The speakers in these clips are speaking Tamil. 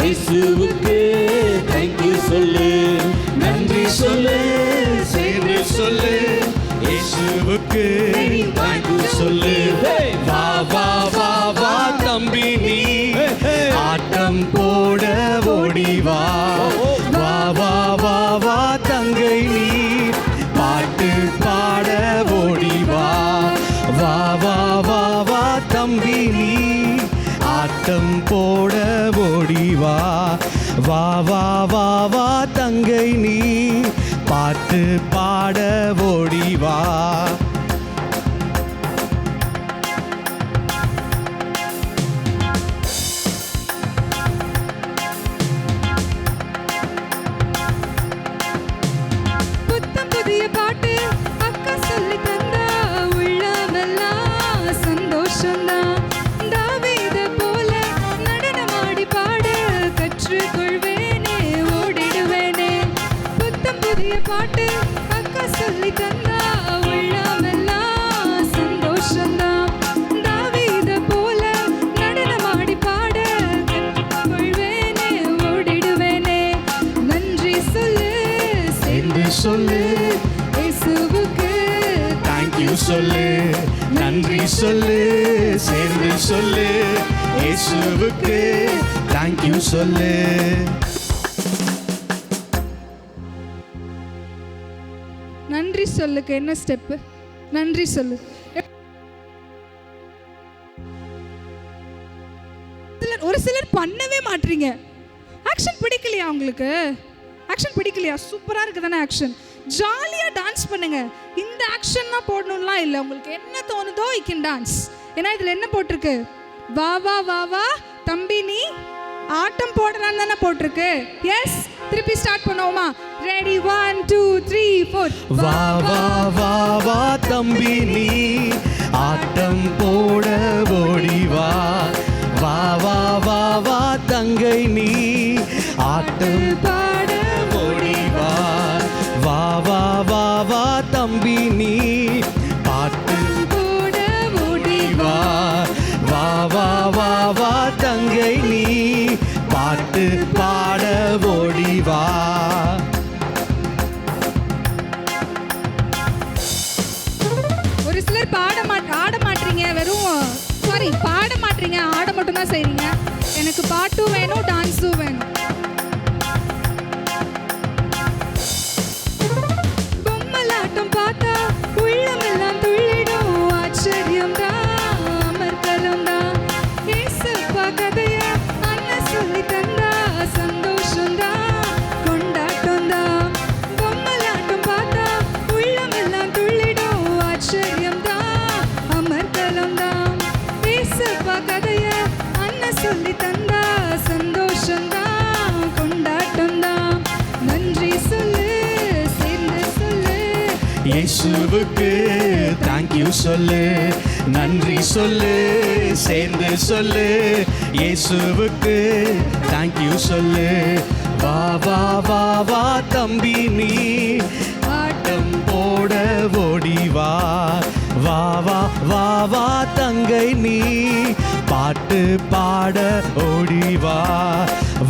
இயேசுவுக்கு தேங்க்யூ சொல்லு, நன்றி சொல்லு, சேர்ந்து சொல்லு. இயேசுவுக்கு தேங்க்யூ சொல்லு. வா வா வா வா தம்பி நீ ஆட்டம் போட ஓடி வா. வா வா வா வா தங்கை நீ பாட்டு பாட ஓடி வா. வா வா வா வா தம்பி நீ ஆட்டம் போட ஓடி வா. வா வா வா வா தங்கை நீ பாட்டு பாட ஓடி வா. புத்தம் புதிய பாட்டு அக்கா சொல்லி தந்தா உள்ளமெல்லாம் சந்தோஷம்தான். தாவீது போல நடனமாடி பாட கற்றுக்கொள்வேனே, ஓடிடுவேனே. புத்தம் புதிய பாட்டு அக்கா சொல்லி தந்தா உள்ளமெல்லாம் சந்தோஷம்தான். தாவீது போல நடனமாடி பாட கற்றுக்கொள்வேனே, ஓடிடுவேனே. நன்றி சொல்லு, சேர்ந்து சொல்லு, இயேசுவுக்கு தேங்க்யூ சொல்லு, நன்றி சொல்லு, சேர்ந்து சொல்லு. இயேசுவுக்கு தேங்க்யூ சொல்லு. நன்றி சொல்லுக்கு என்ன ஸ்டெப்பு? நன்றி சொல்லு. ஒரு சிலர் பண்ணவே மாட்டீங்க. ஆக்ஷன் பிடிக்கலையா உங்களுக்கு? ஆக்ஷன் பிடிக்கலையா? சூப்பரா இருக்கு தானே ஆக்ஷன். ஜாலியா டான்ஸ் பண்ணுங்க. இந்த ஆக்ஷன்லாம் போடணும்லாம் இல்லை. உங்களுக்கு என்ன தோணுதோ யூ கேன் டான்ஸ். ஏன்னா இதுல என்ன போட்டிருக்கு? வா வா வா வா தம்பி நீ ஆட்டம் போடலான்னு தானே போட்டிருக்கு. எஸ், திருப்பி ஸ்டார்ட் பண்ணுவோமா? ரெடி 1 2 3 4. வா வா வா வா தம்பி நீ ஆட்டம் போட ஓடி வா. வா வா வா வா தங்கை நீ ஆட்டம் பாட ஓடி வா. வா வா வா வா தம்பி நீ பாட்டு போட ஓடி வா. வா வா வா வா தங்கை நீ பாட்டு பாட ஓடி வா. ஒரு சிலர் ஆட மாட்டீங்க, வெறும் பாட மாட்டீங்க, ஆட மட்டும் தான் செய்றீங்க. எனக்கு பாட்டும் வேணும், டான்ஸும் வேணும். பொம்மலாட்டம் பார்த்தா உள்ளமெல்லாம் துள்ளிடும். ஆச்சரியம் தான், அமர்க்கலம் தான். ஏசப்பா கதைய அண்ணன் சொல்லி தந்தா சந்தோஷம் தான், கொண்டாட்டம் தான். பொம்மலாட்டம் பார்த்தா உள்ளமெல்லாம் துள்ளிடும். ஆச்சரியம் தான், அமர்க்கலம் தான். ஏசப்பா கதைய அண்ணன் சொல்லி தந்தா சந்தோஷம் தான், கொண்டாட்டம் தான். நன்றி சொல்லு, சேர்ந்து சொல்லு. இயேசுவுக்கு தேங்க்யூ சொல்லு, நன்றி சொல்லு, சேர்ந்து சொல்லு. இயேசுவுக்கு தேங்க்யூ சொல்லு. வா வா வா வா தம்பி நீ ஆட்டம் போட ஓடி வா. வா வா வா வா தங்கை நீ பாட்டு பாட ஓடி வா.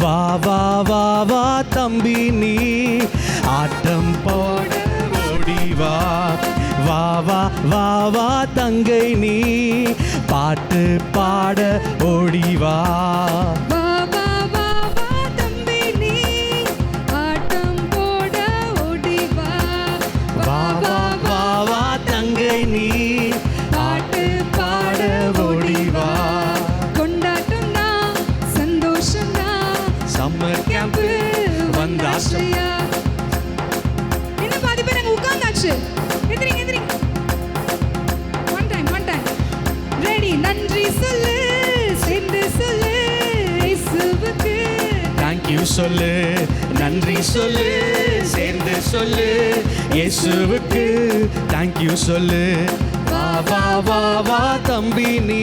வா வா வா வா தம்பி நீ ஆட்டம் போட ஓடி வா. வா வா வா வா தங்கை நீ பாட்டு பாட ஓடி வா. வா வா வா வா தம்பி நீ ஆட்டம் போட ஓடி வா. வா வா வா வா தங்கை நீ பாட்டு பாட ஓடி வா. கொண்டாட்டம் தான், சந்தோஷம் தான். சம்மர் கேம்ப் வந்தாச்சு. என்ன பாதி பேர் அங்க உட்கார்ந்தாச்சு. எந்திரிங்க எந்திரிங்க. One time ready. நன்றி சொல்லு, சேர்ந்து சொல்லு. இயேசுவுக்கு தேங்க்யூ சொல்லு, நன்றி சொல்லு, சேர்ந்து சொல்லு. இயேசுவுக்கு தேங்க்யூ சொல்லு. வா வா வா வா தம்பி நீ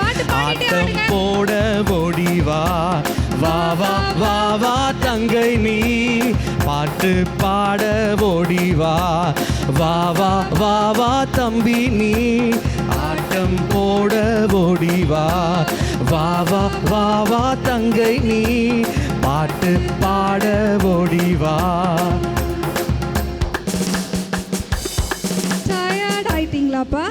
பாட்டு பாடிட்டே ஆட்டம் ஆடுங்க. போட ஓடி வா. வா வா வா வா தங்கை நீ பாட்டு பாட ஓடி வா. வா வா வா வா தம்பி நீ ஆட்டம் போட ஓடி வா. வா வா வா வா தங்கை நீ பாட்டு பாட ஓடி வா. டயர்ட் ஆயிட்டீங்களாப்பா?